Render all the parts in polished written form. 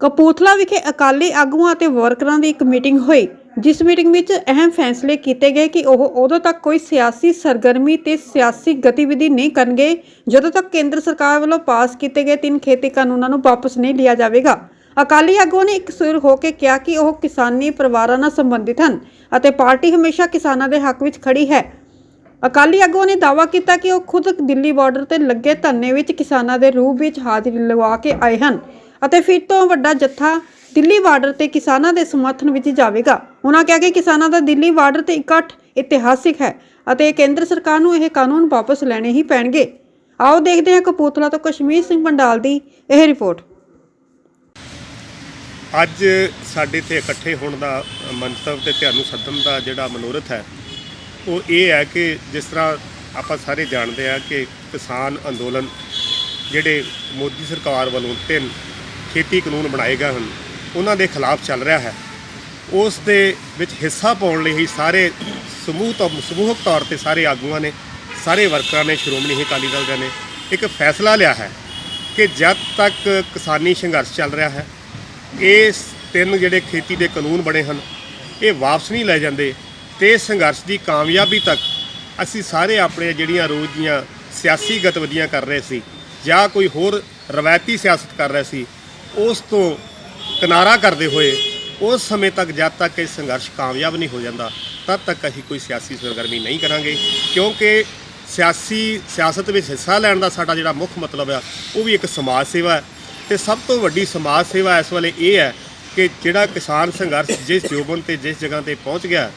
ਕਪੂਰਥਲਾ ਵਿਖੇ ਅਕਾਲੀ ਆਗੂਆਂ ਅਤੇ ਵਰਕਰਾਂ ਦੀ ਇੱਕ ਮੀਟਿੰਗ ਹੋਈ, ਜਿਸ ਮੀਟਿੰਗ ਵਿੱਚ ਅਹਿਮ ਫੈਸਲੇ ਕੀਤੇ ਗਏ ਕਿ ਉਹ ਉਦੋਂ ਤੱਕ ਕੋਈ ਸਿਆਸੀ ਸਰਗਰਮੀ ਤੇ ਸਿਆਸੀ ਗਤੀਵਿਧੀ ਨਹੀਂ ਕਰਨਗੇ ਜਦੋਂ ਤੱਕ ਕੇਂਦਰ ਸਰਕਾਰ ਵੱਲੋਂ ਪਾਸ ਕੀਤੇ ਗਏ 3 ਖੇਤੀ ਕਾਨੂੰਨਾਂ ਨੂੰ ਵਾਪਸ ਨਹੀਂ ਲਿਆ ਜਾਵੇਗਾ। ਅਕਾਲੀ ਆਗੂਆਂ ਨੇ ਇੱਕ ਸੁਰ ਹੋ ਕੇ ਕਿਹਾ ਕਿ ਉਹ ਕਿਸਾਨੀ ਪਰਿਵਾਰਾਂ ਨਾਲ ਸੰਬੰਧਿਤ ਹਨ ਅਤੇ ਪਾਰਟੀ ਹਮੇਸ਼ਾ ਕਿਸਾਨਾਂ ਦੇ ਹੱਕ ਵਿੱਚ ਖੜੀ ਹੈ। ਅਕਾਲੀ ਆਗੂਆਂ ਨੇ ਦਾਅਵਾ ਕੀਤਾ ਕਿ ਉਹ ਖੁਦ ਦਿੱਲੀ ਬਾਰਡਰ ਤੇ ਲੱਗੇ ਧਰਨੇ ਵਿੱਚ ਕਿਸਾਨਾਂ ਦੇ ਰੂਪ ਵਿੱਚ ਹਾਜ਼ਰੀ ਲਗਵਾ ਕੇ ਆਏ ਹਨ ਅਤੇ ਫਿਰ ਤੋਂ ਵੱਡਾ ਜੱਥਾ ਦਿੱਲੀ ਬਾਰਡਰ ਤੇ ਕਿਸਾਨਾਂ ਦੇ ਸਮਰਥਨ ਵਿੱਚ ਜਾਵੇਗਾ। ਉਹਨਾਂ ਕਿਹਾ ਕਿ ਕਿਸਾਨਾਂ ਦਾ ਦਿੱਲੀ ਬਾਰਡਰ ਤੇ ਇਕੱਠ ਇਤਿਹਾਸਿਕ ਹੈ ਅਤੇ ਕੇਂਦਰ ਸਰਕਾਰ ਨੂੰ ਇਹ ਕਾਨੂੰਨ ਵਾਪਸ ਲੈਣੇ ਹੀ ਪੈਣਗੇ। ਆਓ ਦੇਖਦੇ ਹਾਂ ਕਪੂਰਥਲਾ ਤੋਂ ਕਸ਼ਮੀਰ ਸਿੰਘ ਬੰਡਾਲ ਦੀ ਇਹ ਰਿਪੋਰਟ। ਅੱਜ ਸਾਡੇ ਇੱਥੇ ਇਕੱਠੇ ਹੋਣ ਦਾ ਮੰਤਵ ਤੇ ਤੁਹਾਨੂੰ ਸੱਦਣ ਦਾ ਜਿਹੜਾ ਮਨੋਰਥ ਹੈ ਉਹ ਇਹ ਹੈ ਕਿ ਜਿਸ ਤਰ੍ਹਾਂ ਆਪਾਂ ਸਾਰੇ ਜਾਣਦੇ ਆ ਕਿ ਕਿਸਾਨ ਅੰਦੋਲਨ ਜਿਹੜੇ ਮੋਦੀ ਸਰਕਾਰ ਵੱਲੋਂ 3 ਖੇਤੀ ਕਾਨੂੰਨ ਬਣਾਏ ਗਏ ਹਨ ਉਹਨਾਂ ਦੇ ਖਿਲਾਫ ਚੱਲ ਰਿਹਾ ਹੈ, ਉਸ ਦੇ ਵਿੱਚ ਹਿੱਸਾ ਪਾਉਣ ਲਈ ਹੀ ਸਾਰੇ ਸਮੂਹਕ ਤੌਰ ਤੇ ਸਾਰੇ ਆਗੂਆਂ ਨੇ, ਸਾਰੇ ਵਰਕਰਾਂ ਨੇ, ਸ਼੍ਰੋਮਣੀ ਅਕਾਲੀ ਦਲ ਦੇ ਨੇ ਇੱਕ ਫੈਸਲਾ ਲਿਆ ਹੈ ਕਿ ਜਦ ਤੱਕ ਕਿਸਾਨੀ ਸੰਘਰਸ਼ ਚੱਲ ਰਿਹਾ ਹੈ ਇਸ 3 ਜਿਹੜੇ ਖੇਤੀ ਦੇ ਕਾਨੂੰਨ ਬਣੇ ਹਨ ਇਹ ਵਾਪਸ ਨਹੀਂ ਲੈ ਜਾਂਦੇ ਤੇ ਸੰਘਰਸ਼ ਦੀ ਕਾਮਯਾਬੀ ਤੱਕ ਅਸੀਂ ਸਾਰੇ ਆਪਣੇ ਜਿਹੜੀਆਂ ਰੋਜ਼ ਦੀਆਂ ਸਿਆਸੀ ਗਤੀਵਿਧੀਆਂ ਕਰ ਰਹੇ ਸੀ ਜਾਂ ਕੋਈ ਹੋਰ ਰਵਾਇਤੀ ਸਿਆਸਤ ਕਰ ਰਹੇ ਸੀ ਉਸ ਤੋਂ ਕਿਨਾਰਾ ਕਰਦੇ ਹੋਏ ਉਸ ਸਮੇਂ ਤੱਕ ਜਦ ਤੱਕ ਇਹ ਸੰਘਰਸ਼ ਕਾਮਯਾਬ ਨਹੀਂ ਹੋ ਜਾਂਦਾ ਤਦ ਤੱਕ ਅਸੀਂ ਕੋਈ ਸਿਆਸੀ ਸਰਗਰਮੀ ਨਹੀਂ ਕਰਾਂਗੇ, ਕਿਉਂਕਿ ਸਿਆਸਤ ਵਿੱਚ ਹਿੱਸਾ ਲੈਣ ਦਾ ਸਾਡਾ ਜਿਹੜਾ ਮੁੱਖ ਮਤਲਬ ਆ ਉਹ ਵੀ ਇੱਕ ਸਮਾਜ ਸੇਵਾ ਹੈ ਤੇ ਸਭ ਤੋਂ ਵੱਡੀ ਸਮਾਜ ਸੇਵਾ ਇਸ ਵੇਲੇ ਇਹ ਹੈ ਕਿ ਜਿਹੜਾ ਕਿਸਾਨ ਸੰਘਰਸ਼ ਜਿਸ ਜੋਬਨ ਤੇ ਜਿਸ ਜਗ੍ਹਾ ਤੇ ਪਹੁੰਚ ਗਿਆ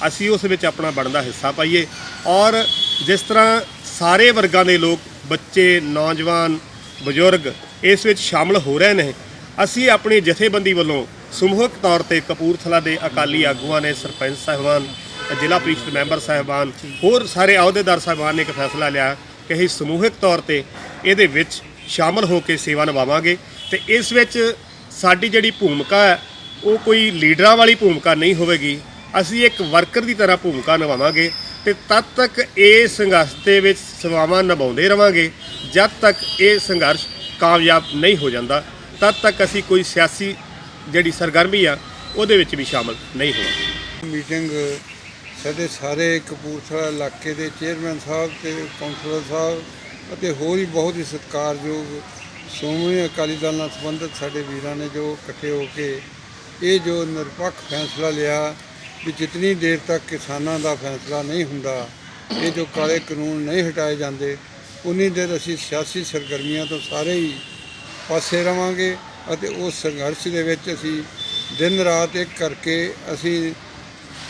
ਅਸੀਂ ਉਸ ਵਿੱਚ ਆਪਣਾ ਬਣਦਾ ਹਿੱਸਾ ਪਾਈਏ ਔਰ ਜਿਸ ਤਰ੍ਹਾਂ ਸਾਰੇ ਵਰਗਾਂ ਦੇ ਲੋਕ, ਬੱਚੇ, ਨੌਜਵਾਨ, ਬਜ਼ੁਰਗ ਇਸ ਵਿੱਚ ਸ਼ਾਮਲ ਹੋ ਰਹੇ ਨੇ। ਅਸੀਂ ਆਪਣੀ ਜਥੇਬੰਦੀ ਵੱਲੋਂ ਸਮੂਹਕ ਤੌਰ ਤੇ ਕਪੂਰਥਲਾ ਦੇ ਅਕਾਲੀ ਆਗੂਆਂ ਨੇ, ਸਰਪੰਚ ਸਾਹਿਬਾਨ, ਜ਼ਿਲ੍ਹਾ ਪ੍ਰੀਸ਼ਦ ਮੈਂਬਰ ਸਾਹਿਬਾਨ, ਹੋਰ ਸਾਰੇ ਅਹੁਦੇਦਾਰ ਸਾਹਿਬਾਨ ਨੇ ਇੱਕ ਫੈਸਲਾ ਲਿਆ ਕਿ ਅਸੀਂ ਸਮੂਹਕ ਤੌਰ ਤੇ ਇਹਦੇ ਵਿੱਚ ਸ਼ਾਮਲ ਹੋ ਕੇ ਸੇਵਾ ਨਿਭਾਵਾਂਗੇ ਤੇ ਇਸ ਵਿੱਚ ਸਾਡੀ ਜਿਹੜੀ ਭੂਮਿਕਾ ਹੈ ਉਹ ਕੋਈ ਲੀਡਰਾਂ ਵਾਲੀ ਭੂਮਿਕਾ ਨਹੀਂ ਹੋਵੇਗੀ, ਅਸੀਂ ਇੱਕ ਵਰਕਰ ਦੀ ਤਰ੍ਹਾਂ ਭੂਮਿਕਾ ਨਿਭਾਵਾਂਗੇ ਤੇ ਤਦ ਤੱਕ ਇਹ ਸੰਘਰਸ਼ ਦੇ ਵਿੱਚ ਸੇਵਾਵਾਂ ਨਿਭਾਉਂਦੇ ਰਵਾਂਗੇ ਜਦ ਤੱਕ ਇਹ ਸੰਘਰਸ਼ ਕਾਮਯਾਬ ਨਹੀਂ ਹੋ ਜਾਂਦਾ, ਤਦ ਤੱਕ ਅਸੀਂ ਕੋਈ ਸਿਆਸੀ ਜਿਹੜੀ ਸਰਗਰਮੀ ਆ ਉਹਦੇ ਵਿੱਚ ਵੀ ਸ਼ਾਮਲ ਨਹੀਂ ਹੋਣਾ। ਮੀਟਿੰਗ ਸਾਡੇ ਸਾਰੇ ਕਪੂਰਥਲਾ ਇਲਾਕੇ ਦੇ ਚੇਅਰਮੈਨ ਸਾਹਿਬ ਤੇ ਕੌਂਸਲਰ ਸਾਹਿਬ ਅਤੇ ਹੋਰ ਹੀ ਬਹੁਤ ਹੀ ਸਤਿਕਾਰਯੋਗ ਸ਼੍ਰੋਮਣੀ ਅਕਾਲੀ ਦਲ ਨਾਲ ਸੰਬੰਧਿਤ ਸਾਡੇ ਵੀਰਾਂ ਨੇ ਜੋ ਇਕੱਠੇ ਹੋ ਕੇ ਇਹ ਜੋ ਨਿਰਪੱਖ ਫੈਸਲਾ ਲਿਆ ਵੀ ਜਿਤਨੀ ਦੇਰ ਤੱਕ ਕਿਸਾਨਾਂ ਦਾ ਫੈਸਲਾ ਨਹੀਂ ਹੁੰਦਾ, ਇਹ ਜੋ ਕਾਲੇ ਕਾਨੂੰਨ ਨਹੀਂ ਹਟਾਏ ਜਾਂਦੇ, ਉਨੀ ਦੇਰ ਅਸੀਂ ਸਿਆਸੀ ਸਰਗਰਮੀਆਂ ਤੋਂ ਸਾਰੇ ਹੀ ਪਾਸੇ ਰਵਾਂਗੇ ਅਤੇ ਉਸ ਸੰਘਰਸ਼ ਦੇ ਵਿੱਚ ਅਸੀਂ ਦਿਨ ਰਾਤ ਇੱਕ ਕਰਕੇ ਅਸੀਂ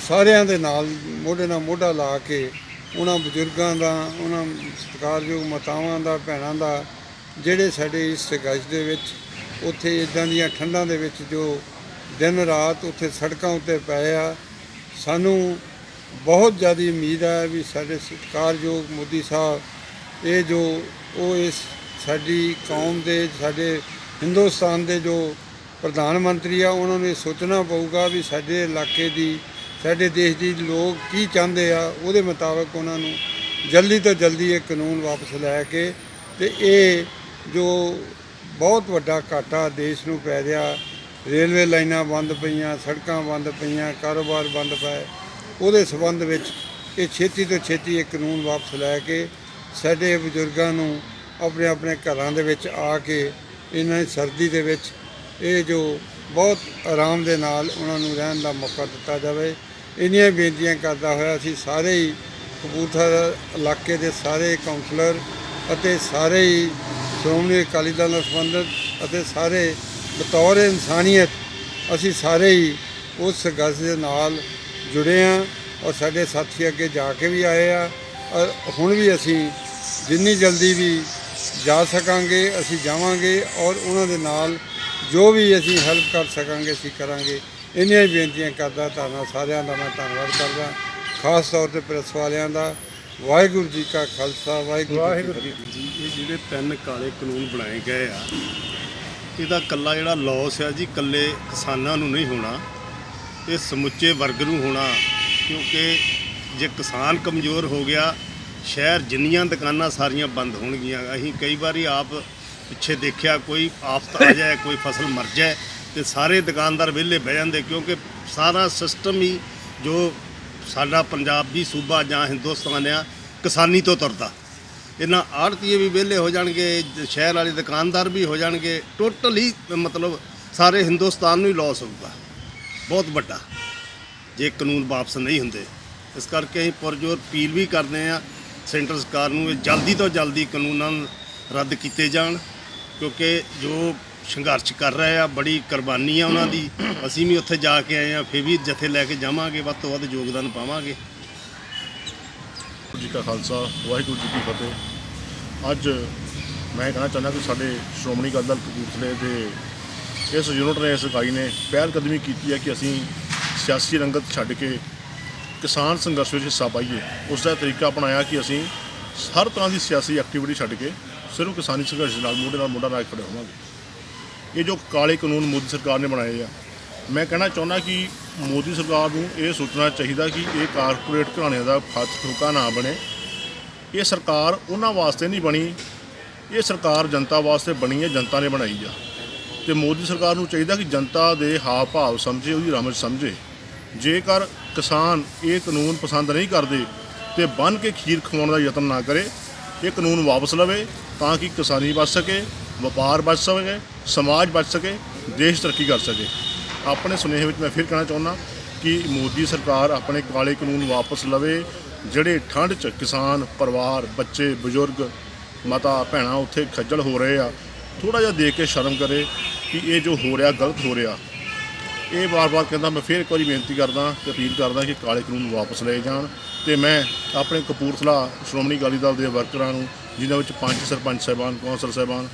ਸਾਰਿਆਂ ਦੇ ਨਾਲ ਮੋਢੇ ਨਾਲ ਮੋਢਾ ਲਾ ਕੇ ਉਹਨਾਂ ਬਜ਼ੁਰਗਾਂ ਦਾ, ਉਹਨਾਂ ਸਤਿਕਾਰਯੋਗ ਮਾਤਾਵਾਂ ਦਾ, ਭੈਣਾਂ ਦਾ ਜਿਹੜੇ ਸਾਡੇ ਇਸ ਸੰਘਰਸ਼ ਦੇ ਵਿੱਚ ਉੱਥੇ ਇੱਦਾਂ ਦੀਆਂ ਠੰਡਾਂ ਦੇ ਵਿੱਚ ਜੋ ਦਿਨ ਰਾਤ ਉੱਥੇ ਸੜਕਾਂ ਉੱਤੇ ਪਏ ਆ, ਸਾਨੂੰ ਬਹੁਤ ਜ਼ਿਆਦਾ ਉਮੀਦ ਹੈ ਵੀ ਸਾਡੇ ਸਤਿਕਾਰਯੋਗ ਮੋਦੀ ਸਾਹਿਬ ਇਹ ਜੋ ਉਹ ਇਸ ਸਾਡੀ ਕੌਮ ਦੇ, ਸਾਡੇ ਹਿੰਦੁਸਤਾਨ ਦੇ ਜੋ ਪ੍ਰਧਾਨ ਮੰਤਰੀ ਆ ਉਹਨਾਂ ਨੂੰ ਇਹ ਸੋਚਣਾ ਪਊਗਾ ਵੀ ਸਾਡੇ ਇਲਾਕੇ ਦੀ, ਸਾਡੇ ਦੇਸ਼ ਦੀ ਲੋਕ ਕੀ ਚਾਹੁੰਦੇ ਆ, ਉਹਦੇ ਮੁਤਾਬਕ ਉਹਨਾਂ ਨੂੰ ਜਲਦੀ ਤੋਂ ਜਲਦੀ ਇਹ ਕਾਨੂੰਨ ਵਾਪਸ ਲੈ ਕੇ ਤੇ ਇਹ ਜੋ ਬਹੁਤ ਵੱਡਾ ਘਾਟਾ ਦੇਸ਼ ਨੂੰ ਪੈ ਰਿਹਾ, ਰੇਲਵੇ ਲਾਈਨਾਂ ਬੰਦ ਪਈਆਂ, ਸੜਕਾਂ ਬੰਦ ਪਈਆਂ, ਕਾਰੋਬਾਰ ਬੰਦ ਪਏ, ਉਹਦੇ ਸੰਬੰਧ ਵਿੱਚ ਇਹ ਛੇਤੀ ਤੋਂ ਛੇਤੀ ਇਹ ਕਾਨੂੰਨ ਵਾਪਸ ਲੈ ਕੇ ਸਾਡੇ ਬਜ਼ੁਰਗਾਂ ਨੂੰ ਆਪਣੇ ਆਪਣੇ ਘਰਾਂ ਦੇ ਵਿੱਚ ਆ ਕੇ ਇਹਨਾਂ ਦੀ ਸਰਦੀ ਦੇ ਵਿੱਚ ਇਹ ਜੋ ਬਹੁਤ ਆਰਾਮ ਦੇ ਨਾਲ ਉਹਨਾਂ ਨੂੰ ਰਹਿਣ ਦਾ ਮੌਕਾ ਦਿੱਤਾ ਜਾਵੇ। ਇੰਨੀਆਂ ਬੇਨਤੀਆਂ ਕਰਦਾ ਹੋਇਆ ਅਸੀਂ ਸਾਰੇ ਹੀ ਕਪੂਰਥਲਾ ਇਲਾਕੇ ਦੇ ਸਾਰੇ ਕਾਉਂਸਲਰ ਅਤੇ ਸਾਰੇ ਹੀ ਸ਼੍ਰੋਮਣੀ ਅਕਾਲੀ ਦਲ ਨਾਲ ਸੰਬੰਧਿਤ ਅਤੇ ਸਾਰੇ ਬਤੌਰ ਇਨਸਾਨੀਅਤ ਅਸੀਂ ਸਾਰੇ ਹੀ ਉਸ ਸੰਘਰਸ਼ ਦੇ ਨਾਲ ਜੁੜੇ ਹਾਂ ਔਰ ਸਾਡੇ ਸਾਥੀ ਅੱਗੇ ਜਾ ਕੇ ਵੀ ਆਏ ਆ ਔਰ ਹੁਣ ਵੀ ਅਸੀਂ ਜਿੰਨੀ ਜਲਦੀ ਵੀ ਜਾ ਸਕਾਂਗੇ ਅਸੀਂ ਜਾਵਾਂਗੇ ਔਰ ਉਹਨਾਂ ਦੇ ਨਾਲ ਜੋ ਵੀ ਅਸੀਂ ਹੈਲਪ ਕਰ ਸਕਾਂਗੇ ਅਸੀਂ ਕਰਾਂਗੇ। ਇੰਨੀਆਂ ਹੀ ਬੇਨਤੀਆਂ ਕਰਦਾ ਤੁਹਾਨੂੰ ਸਾਰਿਆਂ ਦਾ ਮੈਂ ਧੰਨਵਾਦ ਕਰਦਾ, ਖਾਸ ਤੌਰ ਤੇ ਪ੍ਰੈਸ ਵਾਲਿਆਂ ਦਾ। ਵਾਹਿਗੁਰੂ ਜੀ ਕਾ ਖਾਲਸਾ, ਵਾਹਿਗੁਰੂ ਜੀ ਕੀ ਜੀ। ਇਹ ਜਿਹੜੇ 3 ਕਾਲੇ ਕਾਨੂੰਨ ਬਣਾਏ ਗਏ ਆ ਇਹਦਾ ਇਕੱਲਾ ਜਿਹੜਾ ਲੋਸ ਆ ਜੀ ਇਕੱਲੇ ਕਿਸਾਨਾਂ ਨੂੰ ਨਹੀਂ ਹੋਣਾ, ਇਹ ਸਮੁੱਚੇ ਵਰਗ ਨੂੰ ਹੋਣਾ, ਕਿਉਂਕਿ ਜੇ ਕਿਸਾਨ ਕਮਜ਼ੋਰ ਹੋ ਗਿਆ ਸ਼ਹਿਰ ਜਿੰਨੀਆਂ ਦੁਕਾਨਾਂ ਸਾਰੀਆਂ ਬੰਦ ਹੋਣਗੀਆਂ। ਅਸੀਂ ਕਈ ਵਾਰੀ ਆਪ ਪਿੱਛੇ ਦੇਖਿਆ, ਕੋਈ ਆਫਤ ਆ ਜਾਏ, ਕੋਈ ਫਸਲ ਮਰ ਜਾਏ ਤੇ ਸਾਰੇ ਦੁਕਾਨਦਾਰ ਵਿਹਲੇ ਬਹਿ ਜਾਂਦੇ, ਕਿਉਂਕਿ ਸਾਰਾ ਸਿਸਟਮ ਹੀ ਜੋ ਸਾਡਾ ਪੰਜਾਬੀ ਸੂਬਾ ਜਾਂ ਹਿੰਦੁਸਤਾਨ ਆ ਕਿਸਾਨੀ ਤੋਂ ਤੁਰਦਾ। ਇਹਨਾਂ ਆੜ੍ਹਤੀਏ ਵੀ ਵਿਹਲੇ ਹੋ ਜਾਣਗੇ, ਸ਼ਹਿਰ ਵਾਲੇ ਦੁਕਾਨਦਾਰ ਵੀ ਹੋ ਜਾਣਗੇ, ਟੋਟਲ ਹੀ ਮਤਲਬ ਸਾਰੇ ਹਿੰਦੁਸਤਾਨ ਨੂੰ ਹੀ ਲਾਸ ਹੋਊਗਾ ਬਹੁਤ ਵੱਡਾ, ਜੇ ਕਾਨੂੰਨ ਵਾਪਸ ਨਹੀਂ ਹੁੰਦੇ। ਇਸ ਕਰਕੇ ਅਸੀਂ ਪੁਰਜੋਰ ਅਪੀਲ ਵੀ ਕਰਦੇ ਹਾਂ ਸੈਂਟਰ ਸਰਕਾਰ ਨੂੰ, ਇਹ ਜਲਦੀ ਤੋਂ ਜਲਦੀ ਕਾਨੂੰਨਾਂ ਨੂੰ ਰੱਦ ਕੀਤੇ ਜਾਣ, ਕਿਉਂਕਿ ਜੋ ਸੰਘਰਸ਼ ਕਰ ਰਹੇ ਆ ਬੜੀ ਕੁਰਬਾਨੀ ਆ ਉਹਨਾਂ ਦੀ। ਅਸੀਂ ਵੀ ਉੱਥੇ ਜਾ ਕੇ ਆਏ ਆ, ਫਿਰ ਵੀ ਜਥੇ ਲੈ ਕੇ ਜਾਵਾਂਗੇ, ਵੱਧ ਤੋਂ ਵੱਧ ਯੋਗਦਾਨ ਪਾਵਾਂਗੇ। ਵਾਹਿਗੁਰੂ ਜੀ ਕਾ ਖਾਲਸਾ, ਵਾਹਿਗੁਰੂ ਜੀ ਕੀ ਫਤਿਹ। ਅੱਜ ਮੈਂ ਕਹਿਣਾ ਚਾਹੁੰਦਾ ਕਿ ਸਾਡੇ ਸ਼੍ਰੋਮਣੀ ਅਕਾਲੀ ਦਲ ਕਪੂਰਥਲੇ ਦੇ ਇਸ ਯੂਨਿਟ ਨੇ, ਇਸ ਇਕਾਈ ਨੇ ਪਹਿਲ ਕਦਮੀ ਕੀਤੀ ਹੈ ਕਿ ਅਸੀਂ ਸਿਆਸੀ ਰੰਗਤ ਛੱਡ ਕੇ ਕਿਸਾਨ ਸੰਘਰਸ਼ ਵਿੱਚ ਹਿੱਸਾ ਪਾਈਏ। ਉਸ ਦਾ ਤਰੀਕਾ ਅਪਣਾਇਆ ਕਿ ਅਸੀਂ ਹਰ ਤਰ੍ਹਾਂ ਦੀ ਸਿਆਸੀ ਐਕਟੀਵਿਟੀ ਛੱਡ ਕੇ ਸਿਰਫ ਕਿਸਾਨੀ ਸੰਘਰਸ਼ ਨਾਲ ਮੋਢੇ ਨਾਲ ਖੜੇ ਹੋਵਾਂਗੇ। ਇਹ ਜੋ ਕਾਲੇ ਕਾਨੂੰਨ ਮੋਦੀ ਸਰਕਾਰ ਨੇ ਬਣਾਏ ਆ, ਮੈਂ ਕਹਿਣਾ ਚਾਹੁੰਦਾ ਕਿ ਮੋਦੀ ਸਰਕਾਰ ਨੂੰ ਇਹ ਸੋਚਣਾ ਚਾਹੀਦਾ ਕਿ ਇਹ ਕਾਰਪੋਰੇਟ ਘਰਾਣਿਆਂ ਦਾ ਫਰੂਕਾ ਨਾ ਬਣੇ। ਇਹ ਸਰਕਾਰ ਉਹਨਾਂ ਵਾਸਤੇ ਨਹੀਂ ਬਣੀ, ਇਹ ਸਰਕਾਰ ਜਨਤਾ ਵਾਸਤੇ ਬਣੀ ਹੈ, ਜਨਤਾ ਨੇ ਬਣਾਈ ਆ। ਤੇ ਮੋਦੀ ਸਰਕਾਰ ਨੂੰ ਚਾਹੀਦਾ ਕਿ ਜਨਤਾ ਦੇ ਹਾਵ ਭਾਵ ਸਮਝੇ, ਉਹਦੀ ਰਮਜ ਸਮਝੇ। ਜੇਕਰ ਕਿਸਾਨ ਇਹ ਕਾਨੂੰਨ ਪਸੰਦ ਨਹੀਂ ਕਰਦੇ ਤੇ ਬੰਨ੍ਹ ਕੇ ਖੀਰ ਖਵਾਉਣ ਦਾ ਯਤਨ ਨਾ ਕਰੇ, ਇਹ ਕਾਨੂੰਨ ਵਾਪਸ ਲਵੇ ਤਾਂ ਕਿ ਕਿਸਾਨੀ ਬਚ ਸਕੇ, ਵਪਾਰ ਬਚ ਸਕੇ, ਸਮਾਜ ਬਚ ਸਕੇ, ਦੇਸ਼ ਤਰੱਕੀ ਕਰ ਸਕੇ। ਆਪਣੇ ਸੁਨੇਹੇ ਵਿੱਚ ਮੈਂ ਫਿਰ ਕਹਿਣਾ ਚਾਹੁੰਦਾ ਕਿ ਮੋਦੀ ਸਰਕਾਰ ਆਪਣੇ ਕਾਲੇ ਕਾਨੂੰਨ ਵਾਪਸ ਲਵੇ। ਜਿਹੜੇ ਠੰਡ 'ਚ ਕਿਸਾਨ ਪਰਿਵਾਰ, ਬੱਚੇ, ਬਜ਼ੁਰਗ, ਮਾਤਾ ਭੈਣਾਂ ਉੱਥੇ ਖੱਜਲ ਹੋ ਰਹੇ ਆ, ਥੋੜ੍ਹਾ ਜਿਹਾ ਦੇਖ ਕੇ ਸ਼ਰਮ ਕਰੇ ਕਿ ਇਹ ਜੋ ਹੋ ਰਿਹਾ ਗਲਤ ਹੋ ਰਿਹਾ। ਇਹ ਵਾਰ-ਵਾਰ ਕਹਿੰਦਾ, ਮੈਂ ਫਿਰ ਇੱਕ ਵਾਰੀ ਬੇਨਤੀ ਕਰਦਾ ਤੇ ਅਪੀਲ ਕਰਦਾ ਕਿ ਕਾਲੇ ਕਾਨੂੰਨ ਵਾਪਸ ਲਏ ਜਾਣ। ਤੇ ਮੈਂ ਆਪਣੇ ਕਪੂਰਥਲਾ ਸ਼੍ਰੋਮਣੀ ਅਕਾਲੀ ਦਲ ਦੇ ਵਰਕਰਾਂ ਨੂੰ, ਜਿਨ੍ਹਾਂ ਵਿੱਚ 5 ਸਰਪੰਚ ਸਾਹਿਬਾਨ, ਕੌਂਸਲਰ ਸਾਹਿਬਾਨ,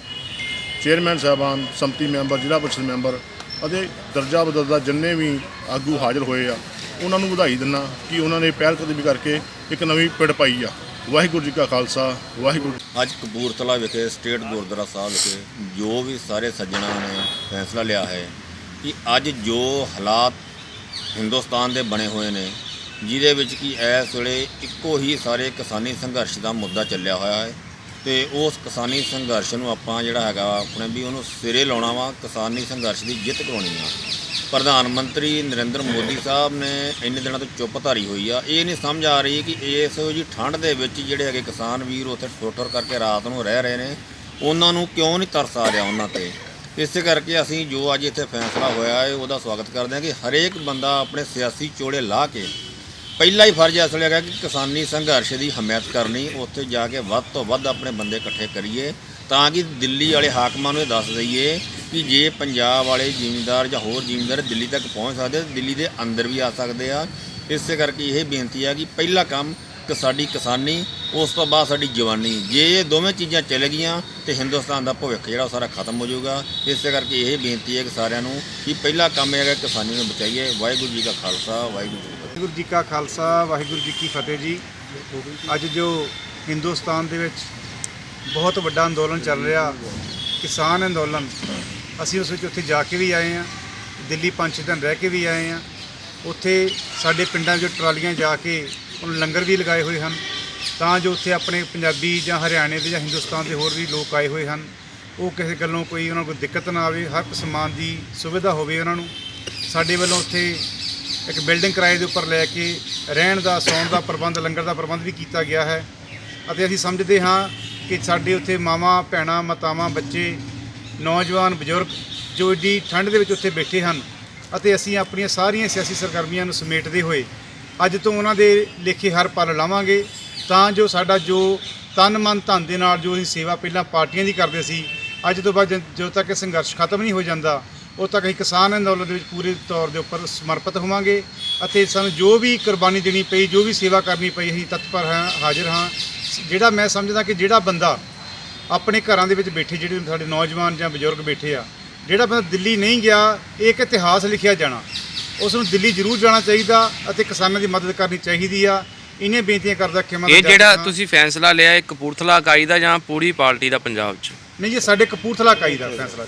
ਚੇਅਰਮੈਨ ਸਾਹਿਬਾਨ, ਸੰਮਤੀ ਮੈਂਬਰ, ਜ਼ਿਲ੍ਹਾ ਪਰਿਸ਼ਦ ਮੈਂਬਰ ਅਤੇ ਦਰਜਾ ਬਦਲਦਾ ਜਿੰਨੇ ਵੀ ਆਗੂ ਹਾਜ਼ਰ ਹੋਏ ਆ, ਉਹਨਾਂ ਨੂੰ ਵਧਾਈ ਦਿੰਦਾ ਕਿ ਉਹਨਾਂ ਨੇ ਪਹਿਲ ਕਦਮੀ ਕਰਕੇ ਇੱਕ ਨਵੀਂ ਪਿੜ ਪਾਈ ਆ। ਵਾਹਿਗੁਰੂ ਜੀ ਕਾ ਖਾਲਸਾ, ਵਾਹਿਗੁਰੂ। ਅੱਜ ਕਪੂਰਥਲਾ ਵਿਖੇ ਸਟੇਟ ਗੁਰਦੁਆਰਾ ਸਾਹਿਬ ਵਿਖੇ ਜੋ ਵੀ ਸਾਰੇ ਸੱਜਣਾਂ ਨੇ ਫੈਸਲਾ ਲਿਆ ਹੈ ਕਿ ਅੱਜ ਜੋ ਹਾਲਾਤ ਹਿੰਦੁਸਤਾਨ ਦੇ ਬਣੇ ਹੋਏ ਨੇ, ਜਿਹਦੇ ਵਿੱਚ ਕਿ ਇਸ ਵੇਲੇ ਇੱਕੋ ਹੀ ਸਾਰੇ ਕਿਸਾਨੀ ਸੰਘਰਸ਼ ਦਾ ਮੁੱਦਾ ਚੱਲਿਆ ਹੋਇਆ ਹੈ, ਤੇ ਉਸ ਕਿਸਾਨੀ ਸੰਘਰਸ਼ ਨੂੰ ਆਪਾਂ ਜਿਹੜਾ ਹੈਗਾ ਆਪਣੇ ਵੀ ਉਹਨੂੰ ਸਿਰੇ ਲਾਉਣਾ ਵਾ, ਕਿਸਾਨੀ ਸੰਘਰਸ਼ ਦੀ ਜਿੱਤ ਕਰਵਾਉਣੀ ਆ। ਪ੍ਰਧਾਨ ਮੰਤਰੀ ਨਰਿੰਦਰ ਮੋਦੀ ਸਾਹਿਬ ਨੇ ਇੰਨੇ ਦਿਨਾਂ ਤੋਂ ਚੁੱਪ ਧਾਰੀ ਹੋਈ ਆ। ਇਹ ਨਹੀਂ ਸਮਝ ਆ ਰਹੀ ਕਿ ਇਸ ਜੀ ਠੰਡ ਦੇ ਵਿੱਚ ਜਿਹੜੇ ਹੈਗੇ ਕਿਸਾਨ ਵੀਰ ਉੱਥੇ ਠੋਠਰ ਕਰਕੇ ਰਾਤ ਨੂੰ ਰਹਿ ਰਹੇ ਨੇ, ਉਹਨਾਂ ਨੂੰ ਕਿਉਂ ਨਹੀਂ ਤਰਸ ਆ ਰਿਹਾ ਉਹਨਾਂ 'ਤੇ। ਇਸੇ ਕਰਕੇ ਅਸੀਂ ਜੋ ਅੱਜ ਇੱਥੇ ਫੈਸਲਾ ਹੋਇਆ ਹੈ ਉਹਦਾ ਸਵਾਗਤ ਕਰਦੇ ਹਾਂ ਕਿ ਹਰੇਕ ਬੰਦਾ ਆਪਣੇ ਸਿਆਸੀ ਚੋੜੇ ਲਾ ਕੇ, ਪਹਿਲਾ ਹੀ ਫਰਜ਼ ਇਸ ਵੇਲੇ ਹੈਗਾ ਕਿ ਕਿਸਾਨੀ ਸੰਘਰਸ਼ ਦੀ ਹਮਾਇਤ ਕਰਨੀ, ਉੱਥੇ ਜਾ ਕੇ ਵੱਧ ਤੋਂ ਵੱਧ ਆਪਣੇ ਬੰਦੇ ਇਕੱਠੇ ਕਰੀਏ ਤਾਂ ਕਿ ਦਿੱਲੀ ਵਾਲੇ ਹਾਕਮਾਂ ਨੂੰ ਇਹ ਦੱਸ ਦਈਏ ਕਿ ਜੇ ਪੰਜਾਬ ਵਾਲੇ ਜ਼ਿਮੀਂਦਾਰ ਜਾਂ ਹੋਰ ਜ਼ਿਮੀਂਦਾਰ ਦਿੱਲੀ ਤੱਕ ਪਹੁੰਚ ਸਕਦੇ, ਦਿੱਲੀ ਦੇ ਅੰਦਰ ਵੀ ਆ ਸਕਦੇ ਆ। ਇਸੇ ਕਰਕੇ ਇਹ ਬੇਨਤੀ ਹੈ ਕਿ ਪਹਿਲਾ ਕੰਮ ਕਿ ਸਾਡੀ ਕਿਸਾਨੀ, ਉਸ ਤੋਂ ਬਾਅਦ ਸਾਡੀ ਜਵਾਨੀ। ਜੇ ਇਹ ਦੋਵੇਂ ਚੀਜ਼ਾਂ ਚੱਲ ਗਈਆਂ ਤੇ ਹਿੰਦੁਸਤਾਨ ਦਾ ਭਵਿੱਖ ਜਿਹੜਾ ਉਹ ਸਾਰਾ ਖਤਮ ਹੋ ਜਾਊਗਾ। ਇਸੇ ਕਰਕੇ ਇਹ ਬੇਨਤੀ ਹੈ ਕਿ ਸਾਰਿਆਂ ਨੂੰ ਕਿ ਪਹਿਲਾ ਕੰਮ ਇਹ ਹੈਗਾ ਕਿਸਾਨੀ ਨੂੰ ਬਚਾਈਏ। ਵਾਹਿਗੁਰੂ ਜੀ ਕਾ ਖਾਲਸਾ, ਵਾਹਿਗੁਰੂ ਜੀ ਕੀ ਫਤਿਹ। ਵਾਹਿਗੁਰੂ ਜੀ ਕਾ ਖਾਲਸਾ, ਵਾਹਿਗੁਰੂ ਜੀ ਕੀ ਫਤਿਹ ਜੀ। ਅੱਜ ਜੋ ਹਿੰਦੁਸਤਾਨ ਦੇ ਵਿੱਚ ਬਹੁਤ ਵੱਡਾ ਅੰਦੋਲਨ ਚੱਲ ਰਿਹਾ, ਕਿਸਾਨ ਅੰਦੋਲਨ, ਅਸੀਂ ਉਸ ਵਿੱਚ ਉੱਥੇ ਜਾ ਕੇ ਵੀ ਆਏ ਹਾਂ, ਦਿੱਲੀ 5-6 ਦਿਨ ਰਹਿ ਕੇ ਵੀ ਆਏ ਹਾਂ। ਉੱਥੇ ਸਾਡੇ ਪਿੰਡਾਂ 'ਚ ਟਰਾਲੀਆਂ ਜਾ ਕੇ ਉਹਨੂੰ ਲੰਗਰ ਵੀ ਲਗਾਏ ਹੋਏ ਹਨ ਤਾਂ ਜੋ ਉੱਥੇ ਆਪਣੇ ਪੰਜਾਬੀ ਜਾਂ ਹਰਿਆਣੇ ਦੇ ਜਾਂ ਹਿੰਦੁਸਤਾਨ ਦੇ ਹੋਰ ਵੀ ਲੋਕ ਆਏ ਹੋਏ ਹਨ, ਉਹ ਕਿਸੇ ਗੱਲੋਂ ਕੋਈ ਉਹਨਾਂ ਕੋਲ ਦਿੱਕਤ ਨਾ ਆਵੇ, ਹਰ ਇੱਕ ਸਮਾਨ ਦੀ ਸੁਵਿਧਾ ਹੋਵੇ ਉਹਨਾਂ ਨੂੰ। ਸਾਡੇ ਵੱਲੋਂ ਉੱਥੇ ਇੱਕ ਬਿਲਡਿੰਗ ਕਿਰਾਏ ਦੇ ਉੱਪਰ ਲੈ ਕੇ ਰਹਿਣ ਦਾ, ਸੌਣ ਦਾ ਪ੍ਰਬੰਧ, ਲੰਗਰ ਦਾ ਪ੍ਰਬੰਧ ਵੀ ਕੀਤਾ ਗਿਆ ਹੈ। ਅਤੇ ਅਸੀਂ ਸਮਝਦੇ ਹਾਂ ਕਿ ਸਾਡੇ ਉੱਥੇ ਮਾਵਾਂ, ਭੈਣਾਂ, ਮਾਤਾਵਾਂ, ਬੱਚੇ, ਨੌਜਵਾਨ, ਬਜ਼ੁਰਗ ਜੋ ਏਡੀ ਠੰਡ ਦੇ ਵਿੱਚ ਉੱਥੇ ਬੈਠੇ ਹਨ, ਅਤੇ ਅਸੀਂ ਆਪਣੀਆਂ ਸਾਰੀਆਂ ਸਿਆਸੀ ਸਰਗਰਮੀਆਂ ਨੂੰ ਸਮੇਟਦੇ ਹੋਏ ਅੱਜ ਤੋਂ ਉਹਨਾਂ ਦੇ ਲੇਖੇ ਹਰ ਪਲ ਲਾਵਾਂਗੇ ਤਾਂ ਜੋ ਸਾਡਾ ਜੋ ਤਨ ਮਨ ਧਨ ਦੇ ਨਾਲ ਜੋ ਅਸੀਂ ਸੇਵਾ ਪਹਿਲਾਂ ਪਾਰਟੀਆਂ ਦੀ ਕਰਦੇ ਸੀ, ਅੱਜ ਤੋਂ ਬਾਅਦ ਜਦੋਂ ਤੱਕ ਇਹ ਸੰਘਰਸ਼ ਖਤਮ ਨਹੀਂ ਹੋ ਜਾਂਦਾ ਉਦੋਂ ਤੱਕ ਅਸੀਂ ਕਿਸਾਨ ਅੰਦੋਲਨ ਦੇ ਵਿੱਚ ਪੂਰੇ ਤੌਰ ਦੇ ਉੱਪਰ ਸਮਰਪਿਤ ਹੋਵਾਂਗੇ। ਅਤੇ ਸਾਨੂੰ ਜੋ ਵੀ ਕੁਰਬਾਨੀ ਦੇਣੀ ਪਈ, ਜੋ ਵੀ ਸੇਵਾ ਕਰਨੀ ਪਈ, ਅਸੀਂ ਤਤਪਰ ਹਾਂ, ਹਾਜ਼ਰ ਹਾਂ। ਜਿਹੜਾ ਮੈਂ ਸਮਝਦਾ ਕਿ ਜਿਹੜਾ ਬੰਦਾ ਆਪਣੇ ਘਰਾਂ ਦੇ ਵਿੱਚ ਬੈਠੇ, ਜਿਹੜੇ ਸਾਡੇ ਨੌਜਵਾਨ ਜਾਂ ਬਜ਼ੁਰਗ ਬੈਠੇ ਆ, ਜਿਹੜਾ ਬੰਦਾ ਦਿੱਲੀ ਨਹੀਂ ਗਿਆ, ਇਹ ਇੱਕ ਇਤਿਹਾਸ ਲਿਖਿਆ ਜਾਣਾ, ਉਸ ਨੂੰ ਦਿੱਲੀ ਜ਼ਰੂਰ ਜਾਣਾ ਚਾਹੀਦਾ ਅਤੇ ਕਿਸਾਨਾਂ ਦੀ ਮਦਦ ਕਰਨੀ ਚਾਹੀਦੀ ਆ। ਇਹਨੇ ਬੇਨਤੀਆਂ ਕਰਦਾ ਕਿ ਇਹ ਜਿਹੜਾ ਤੁਸੀਂ ਫੈਸਲਾ ਲਿਆ ਇਹ ਕਪੂਰਥਲਾ ਇਕਾਈ ਦਾ ਜਾਂ ਪੂਰੀ ਪਾਰਟੀ ਦਾ ਪੰਜਾਬ 'ਚ? ਨਹੀਂ ਜੀ, ਸਾਡੇ ਕਪੂਰਥਲਾ ਇਕਾਈ ਦਾ ਫੈਸਲਾ।